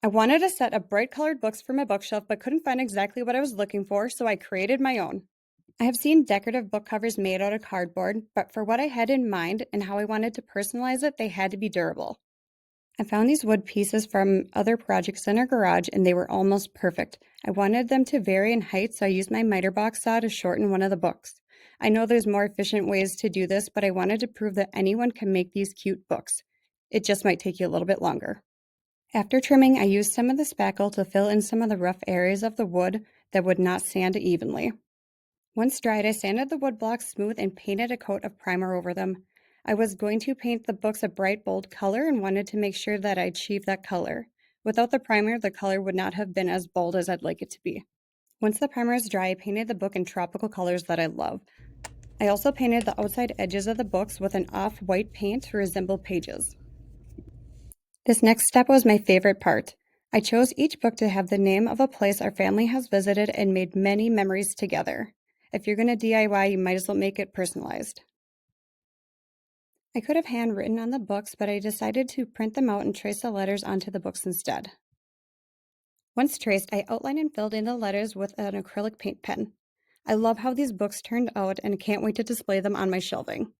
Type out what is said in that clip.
I wanted a set of bright colored books for my bookshelf, but couldn't find exactly what I was looking for, so I created my own. I have seen decorative book covers made out of cardboard, but for what I had in mind and how I wanted to personalize it, they had to be durable. I found these wood pieces from other projects in our garage, and they were almost perfect. I wanted them to vary in height, so I used my miter box saw to shorten one of the books. I know there's more efficient ways to do this, but I wanted to prove that anyone can make these cute books. It just might take you a little bit longer. After trimming, I used some of the spackle to fill in some of the rough areas of the wood that would not sand evenly. Once dried, I sanded the wood blocks smooth and painted a coat of primer over them. I was going to paint the books a bright, bold color and wanted to make sure that I achieved that color. Without the primer, the color would not have been as bold as I'd like it to be. Once the primer is dry, I painted the book in tropical colors that I love. I also painted the outside edges of the books with an off-white paint to resemble pages. This next step was my favorite part. I chose each book to have the name of a place our family has visited and made many memories together. If you're going to DIY, you might as well make it personalized. I could have handwritten on the books, but I decided to print them out and trace the letters onto the books instead. Once traced, I outlined and filled in the letters with an acrylic paint pen. I love how these books turned out and can't wait to display them on my shelving.